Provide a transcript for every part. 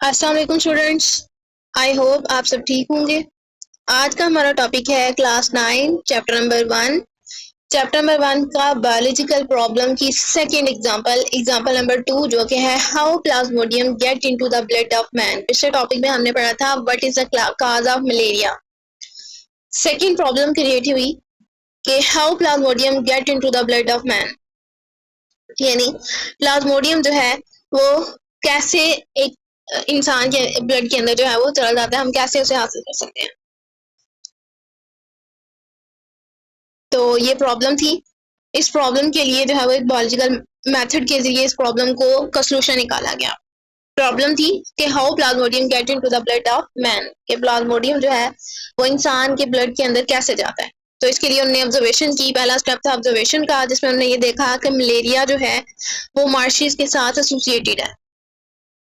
अस्सलाम वालेकुम students. I hope आप सब ठीक होंगे। आज का हमारा टॉपिक है क्लास 9 चैप्टर नंबर 1 का बायोलॉजिकल प्रॉब्लम की सेकंड एग्जांपल नंबर 2 जो कि है how Plasmodium get into the blood of man. पिछले टॉपिक में हमने पढ़ा था what is the cause of malaria. Second problem create हुई कि how Plasmodium get into the blood of man, यानी प्लाज्मोडियम जो है वो कैसे एक इंसान के ब्लड के अंदर जो है वो चला जाता है, हम कैसे उसे हासिल कर सकते हैं। तो ये प्रॉब्लम थी। इस प्रॉब्लम के लिए जो है वो एक बायोलॉजिकल मेथड के जरिए इस प्रॉब्लम को का सलूशन निकाला गया। प्रॉब्लम थी कि how Plasmodium get into the blood of man, कि प्लाज्मोडियम जो है वो इंसान के ब्लड के अंदर कैसे जाता है। तो इसके लिए उन्होंने ऑब्जर्वेशन की। पहला स्टेप था ऑब्जर्वेशन का, जिसमें उन्होंने ये देखा कि मलेरिया जो है वो मार्शिस के साथ एसोसिएटेड है,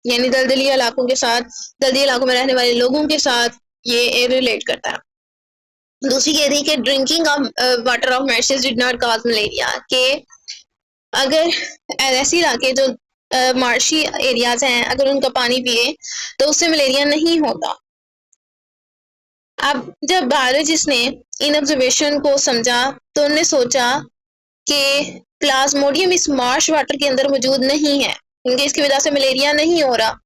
यानी दलदली इलाकों के साथ, दलदली इलाकों में रहने वाले लोगों के साथ ये रिलेट करता है। दूसरी ये थी कि drinking of water of marshes did not cause malaria, के अगर ऐसे इलाके जो मार्शी एरियाज हैं अगर उनका पानी पिए तो उससे मलेरिया नहीं होता। अब जब बायोलॉजिस्ट ने इन ऑब्जर्वेशन को समझा तो उन्होंने सोचा कि प्लाज्मोडियम इस मार्श वाटर के अंदर मौजूद नहीं है, क्योंकि इसकी वजह से मलेरिया नहीं हो रहा।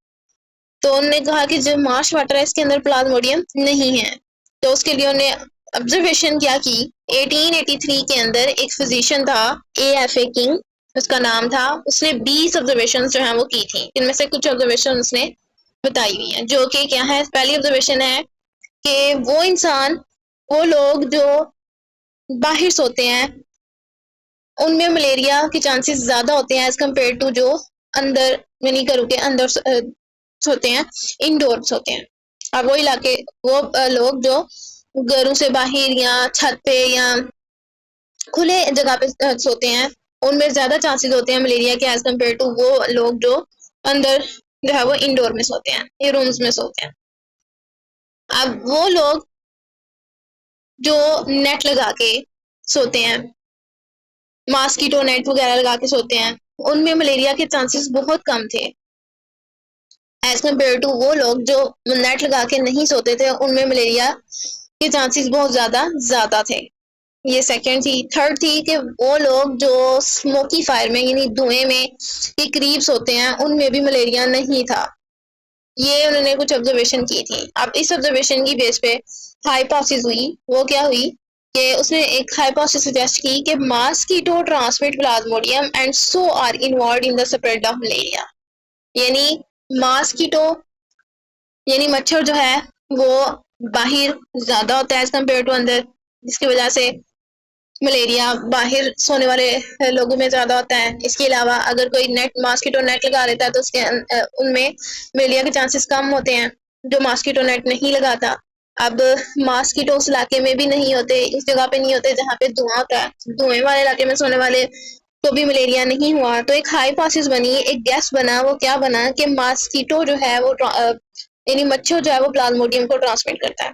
तो उन्होंने कहा कि जो मार्श वाटर है इसके अंदर प्लाज्मोडियम नहीं है। तो उसके लिए उन्होंने ऑब्जर्वेशन क्या की। 1883 के अंदर एक फिजिशियन था A.F.A. किंग, उसका नाम था। उसने 20 ऑब्जर्वेशन जो है वो की थी। इनमें से कुछ ऑब्जर्वेशन उसने बताई हुई है, जो कि क्या है। पहली ऑब्जर्वेशन है कि वो लोग जो बाहर सोते हैं उनमें मलेरिया के चांसेस ज्यादा होते हैं एज कम्पेयर टू जो अंदर यानी घरों के अंदर सोते हैं, इंडोर सोते हैं। अब वो इलाके वो लोग जो घरों से बाहर या छत पे या खुले जगह पे सोते हैं उनमें ज्यादा चांसेस होते हैं मलेरिया के एज कम्पेयर टू वो लोग जो अंदर जो है वो इंडोर में सोते हैं या रूम्स में सोते हैं। अब वो लोग जो नेट लगा के सोते हैं, मॉस्किटो नेट वगैरह लगा के सोते हैं, उनमें मलेरिया के चांसेस बहुत कम थे एज कम्पेयर टू वो लोग जो नेट लगा के नहीं सोते थे, उनमें मलेरिया के चांसेस बहुत ज्यादा थे। ये सेकंड थी। थर्ड थी कि वो लोग जो स्मोकी फायर में यानी धुएं में के करीब सोते हैं उनमें भी मलेरिया नहीं था। ये उन्होंने कुछ ऑब्जर्वेशन की थी। अब इस ऑब्जर्वेशन की बेस पे हाइपोथेसिस हुई। वो क्या हुई कि उसने एक हाइपोथेसिस सजेस्ट की कि mosquito transmit plasmodium and so are involved in the spread of malaria, यानी मॉस्किटो यानी मच्छर जो है वो बाहर ज्यादा होता है एज कम्पेयर टू अंदर, जिसकी वजह से मलेरिया बाहर सोने वाले लोगों में ज्यादा होता है। इसके अलावा अगर कोई मॉस्किटो नेट लगा लेता है तो उसके उनमें मलेरिया के चांसेस कम होते हैं जो मॉस्किटो नेट नहीं लगाता। अब मॉस्किटो उस इलाके में भी नहीं होते, इस जगह पे नहीं होते जहाँ पे धुआं होता है। धुएं वाले इलाके में सोने वाले तो भी मलेरिया नहीं हुआ। तो एक हाइपोथेसिस बनी, एक गैस बना। वो क्या बना कि मॉस्किटो जो है वो यानी मच्छर जो है वो प्लाज्मोडियम को ट्रांसमिट करता है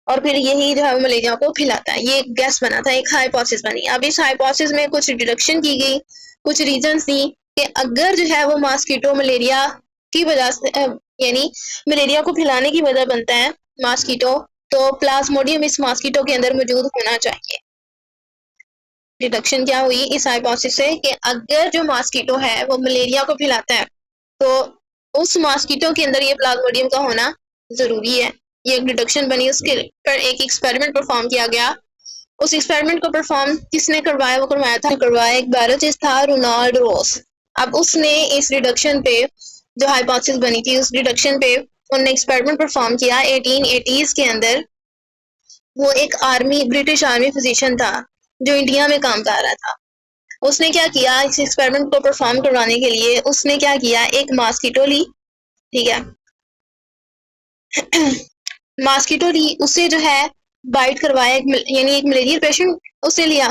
और फिर यही जो है मलेरिया को फैलाता है। ये एक गैस बना था, एक हाइपोथेसिस बनी। अब इस हाइपोथेसिस में कुछ डिडक्शन की गई, कुछ रीजंस दी कि अगर जो है वो मॉस्किटो मलेरिया की वजह से यानी मलेरिया को फैलाने की वजह बनता है मॉस्किटो, तो प्लाज्मोडियम इस मॉस्किटो के अंदर मौजूद होना चाहिए। डिडक्शन क्या हुई इस हाइपोथेसिस से कि अगर जो मॉस्किटो है वो मलेरिया को फैलाता है तो उस मॉस्किटो के अंदर ये प्लाज्मोडियम का होना जरूरी है। ये एक डिडक्शन बनी। उसके पर एक एक्सपेरिमेंट परफॉर्म किया गया। उस एक्सपेरिमेंट को परफॉर्म किसने करवाया? वो करवाया एक बायोलॉजिस्ट था, रोनाल्ड रोस। अब उसने इस डिडक्शन पे जो हाइपोथेसिस बनी थी उस डिडक्शन पे उन्होंने एक्सपेरिमेंट परफॉर्म किया 1880s के अंदर। वो एक ब्रिटिश आर्मी फिजिशियन था जो इंडिया में काम कर रहा था। उसने क्या किया, इस एक्सपेरिमेंट को परफॉर्म करवाने के लिए उसने क्या किया, एक मॉस्किटो ली, ठीक है मॉस्किटो ली, उससे जो है बाइट करवाया, यानी एक मलेरियल पेशेंट उसे लिया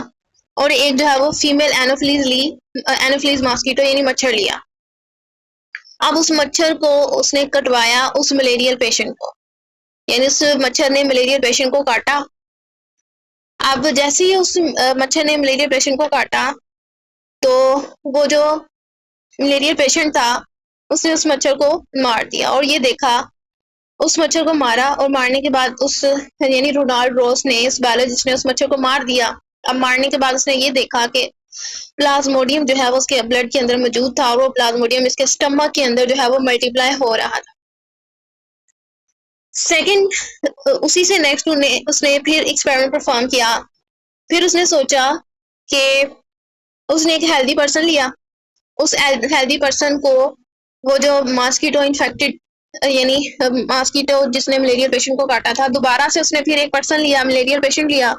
और एक जो है वो फीमेल एनोफिलीज ली, एनोफिलीज मॉस्किटो यानी मच्छर लिया। अब उस मच्छर को उसने कटवाया उस मलेरियल पेशेंट को, यानी उस मच्छर ने मलेरियल पेशेंट को काटा। अब जैसे ही उस मच्छर ने मलेरियल पेशेंट को काटा तो वो जो मलेरियल पेशेंट था उसने उस मच्छर को मार दिया और ये देखा, उस मच्छर को मारा और मारने के बाद उस यानी रोनाल्ड रोस ने, उस बायोलॉजिस्ट ने उस मच्छर को मार दिया। अब मारने के बाद उसने ये देखा कि प्लाज्मोडियम जो है वो उसके ब्लड के अंदर मौजूद था और वो प्लाज्मोडियम इसके स्टमक के अंदर जो है वो मल्टीप्लाई हो रहा था। सेकंड, उसी से नेक्स्ट उसने फिर एक्सपेरिमेंट परफॉर्म किया। फिर उसने सोचा कि उसने एक हेल्दी पर्सन लिया, उस हेल्दी पर्सन को वो जो मॉस्किटो इन्फेक्टेड यानी मॉस्किटो जिसने मलेरिया पेशेंट को काटा था, दोबारा से उसने फिर एक पर्सन लिया, मलेरिया पेशेंट लिया।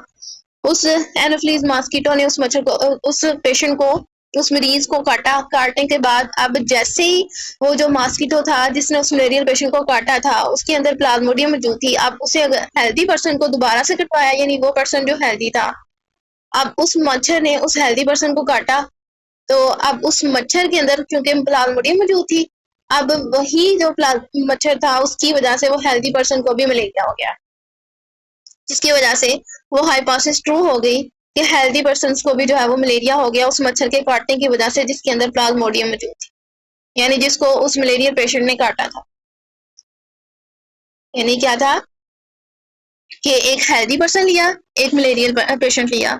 उस एनोफिलीज मॉस्किटो ने उस मच्छर को, उस पेशेंट को, उस मरीज को काटा। काटने के बाद अब जैसे ही वो जो मॉस्किटो था जिसने उस मलेरियल पेशेंट को काटा था उसके अंदर प्लाज्मोडियम मौजूद थी, अब उसे अगर हेल्दी पर्सन को दोबारा से कटवाया, यानी वो पर्सन जो हेल्दी था, अब उस मच्छर ने उस हेल्दी पर्सन को काटा, तो अब उस मच्छर के अंदर क्योंकि प्लाज्मोडियम मौजूद थी, अब वही जो मच्छर था उसकी वजह से वो हेल्दी पर्सन को भी मलेरिया हो गया, जिसकी वजह से वो हाइपोथेसिस ट्रू हो गई कि हेल्दी पर्सन को भी जो है वो मलेरिया हो गया उस मच्छर के काटने की वजह से जिसके अंदर प्लाज्मोडियम मौजूद थी, यानी जिसको उस मलेरिया पेशेंट ने काटा था। यानी क्या था कि एक हेल्दी पर्सन लिया, एक मलेरियल पेशेंट लिया।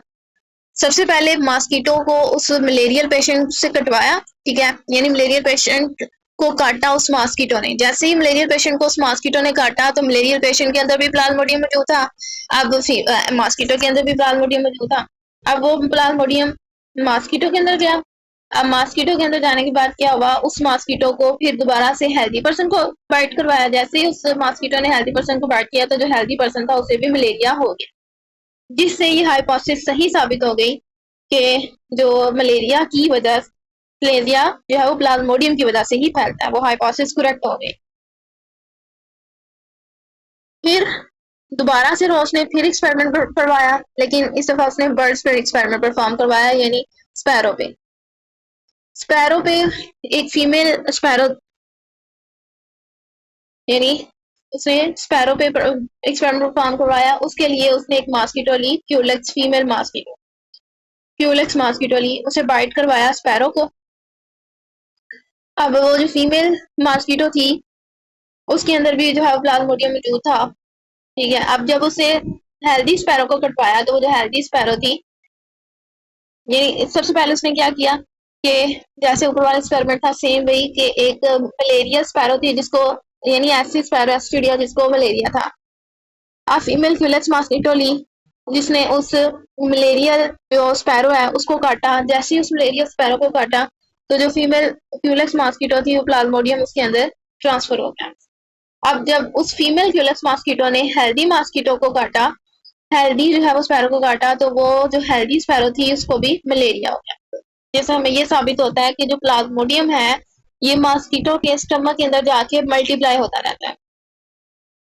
सबसे पहले मॉस्किटो को उस मलेरियल पेशेंट से कटवाया, ठीक है, यानी मलेरियल पेशेंट को काटा उस मॉस्किटो ने। जैसे ही मलेरियल पेशेंट को उस मॉस्किटो ने काटा तो मलेरियल पेशेंट के अंदर भी प्लाज्मोडियम मौजूद था, अब मॉस्किटो के अंदर भी प्लाज्मोडियम मौजूद था। अब वो प्लाज्मोडियम मॉस्किटो के अंदर गया। अब मॉस्किटो के अंदर जाने के बाद क्या हुआ, उस मॉस्किटो को फिर दोबारा से हेल्दी पर्सन को बाइट करवाया। जैसे ही उस मॉस्किटो ने हेल्दी पर्सन को बाइट किया तो जो हेल्दी पर्सन था उसे भी मलेरिया हो गया, जिससे ये हाइपोथेसिस सही साबित हो गई कि जो मलेरिया की वजह, मलेरिया जो है वो प्लाज्मोडियम की वजह से ही फैलता है। वो हाइपोथेसिस करेक्ट हो गई। फिर दोबारा से रोस ने फिर एक्सपेरिमेंट करवाया, लेकिन इस दफा उसने बर्ड्स पर एक्सपेरिमेंट परफॉर्म करवाया, यानी स्पैरो पे। स्पैरो पे एक फीमेल स्पैरो, यानी उसने स्पैरो पे एक्सपेरिमेंट परफॉर्म करवाया। उसके लिए उसने एक मॉस्किटो ली, Culex female mosquito, Culex mosquito ली, उसे बाइट करवाया स्पैरो को। अब वो जो फीमेल मॉस्किटो थी उसके अंदर भी जो है प्लाज्मोडियम मौजूद था, ठीक है। अब जब उसे हेल्दी स्पैरो को कटवाया तो वो जो हेल्दी स्पैरो थी, ये सबसे पहले उसने क्या किया कि जैसे ऊपर वाला एक्सपेरिमेंट था सेम वही, कि एक मलेरिया स्पैरो थी जिसको, यानी ऐसी स्पैरो एस्ट्रिडिया जिसको मलेरिया था। अब फीमेल क्यूलेक्स मॉस्किटो ली जिसने उस मलेरिया जो स्पैरो है उसको काटा। जैसे ही उस मलेरिया स्पैरो को काटा तो जो फीमेल क्यूलेक्स मॉस्किटो थी वो प्लाज्मोडियम उसके अंदर ट्रांसफर हो गया। अब जब उस फीमेल क्यूलेक्स मॉस्किटो ने हेल्दी मॉस्किटो को काटा, हेल्दी जो है वो स्पैरो को काटा, तो वो जो हेल्दी स्पैरो थी उसको भी मलेरिया हो गया। जैसे हमें ये साबित होता है कि जो प्लाज्मोडियम है ये मॉस्किटो के स्टमक के अंदर जाके मल्टीप्लाई होता रहता है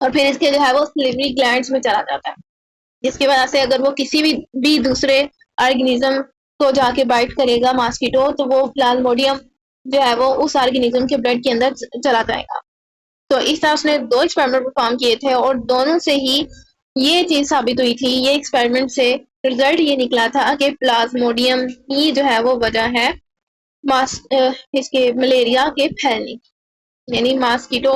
और फिर इसके जो है वो सिलिवरी ग्लैंड्स में चला जाता है, जिसकी वजह से अगर वो किसी भी दूसरे ऑर्गेनिज्म को जाके बाइट करेगा मॉस्किटो, तो वो प्लाज्मोडियम जो है वो उस ऑर्गेनिज्म के ब्लड के अंदर चला जाएगा। तो इस तरह उसने 2 एक्सपेरिमेंट परफॉर्म किए थे और दोनों से ही ये चीज साबित हुई थी, ये एक्सपेरिमेंट से रिजल्ट ये निकला था कि प्लाज्मोडियम ही जो है वो वजह है इसके मलेरिया के फैलने, यानी मॉस्किटो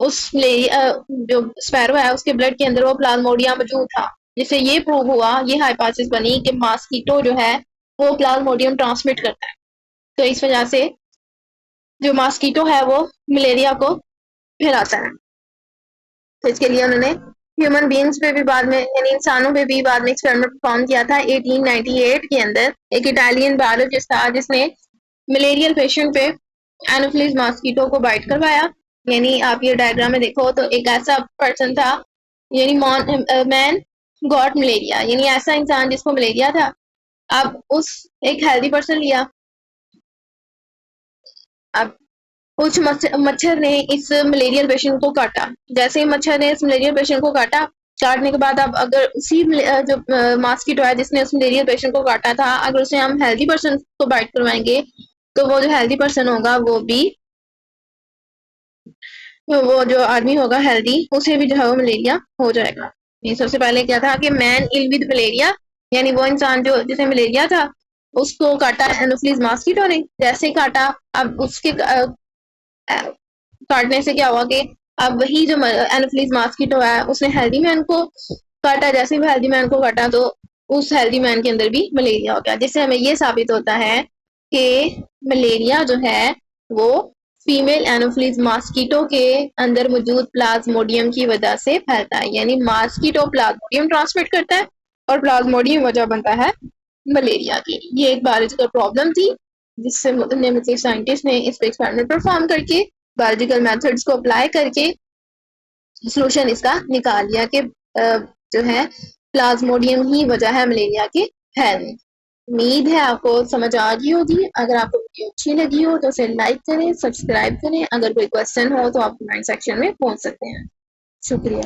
उस जो स्पैरो है उसके ब्लड के अंदर वो प्लाज्मोडियम मौजूद था, जिससे ये प्रूव हुआ, ये हाइपोथेसिस बनी कि मॉस्किटो जो है वो प्लाज्मोडियम ट्रांसमिट करता है। तो इस वजह से जो मॉस्किटो है वो मलेरिया को फैलाता है। तो इसके लिए उन्होंने ह्यूमन बींग्स पे भी बाद में, यानी इंसानों पे भी बाद में एक्सपेरिमेंट परफॉर्म किया था 1898 के अंदर। एक इटालियन बायोलॉजिस्ट था जिसने मलेरियल पेशेंट पे एनोफिलिस मॉस्किटो को बाइट करवाया। यानी आप ये डायग्राम में देखो तो एक ऐसा पर्सन था, यानी मैन गॉट मलेरिया, यानी ऐसा इंसान जिसको मलेरिया था। अब उस एक हेल्दी पर्सन लिया, अब कुछ मच्छर ने इस मलेरियल पेशेंट को काटा। जैसे ही मच्छर ने इस मलेरियल पेशेंट को काटा, काटने के बाद अब अगर उसी जो मॉस्किटो है जिसने उस मलेरियल पेशेंट को काटा था, अगर उसे हम हेल्दी पर्सन को बाइट करवाएंगे तो वो जो हेल्दी पर्सन होगा वो जो आदमी होगा हेल्दी, उसे भी जो है वो मलेरिया हो जाएगा। ये सबसे पहले क्या था कि मैन इल विद मलेरिया, यानी वो इंसान जो जिसे मलेरिया था उसको काटा एनोफिलिस मॉस्किटो ने। जैसे ही काटा, अब उसके काटने से क्या हुआ कि अब वही जो एनोफिलीज मॉस्किटो है उसने हेल्दी मैन को काटा, जैसे ही हेल्दी मैन को काटा तो उस हेल्दी मैन के अंदर भी मलेरिया हो गया, जिससे हमें ये साबित होता है कि मलेरिया जो है वो फीमेल एनोफिलीज मॉस्किटो के अंदर मौजूद प्लाज्मोडियम की वजह से फैलता है। यानी मॉस्किटो प्लाज्मोडियम ट्रांसमिट करता है और प्लाज्मोडियम वजह बनता है मलेरिया की। ये एक बायोलॉजिकल प्रॉब्लम थी जिससे मतलब साइंटिस्ट ने इस पे एक्सपेरिमेंट परफॉर्म करके बायोलॉजिकल मेथड्स को अप्लाई करके सोल्यूशन इसका निकाल लिया कि जो है प्लाज्मोडियम ही वजह है मलेरिया के फैलने। उम्मीद है आपको समझ आ गई होगी। अगर आपको वीडियो अच्छी लगी हो तो उसे लाइक करें, सब्सक्राइब करें। अगर कोई क्वेश्चन हो तो आप कमेंट सेक्शन में पूछ सकते हैं। शुक्रिया।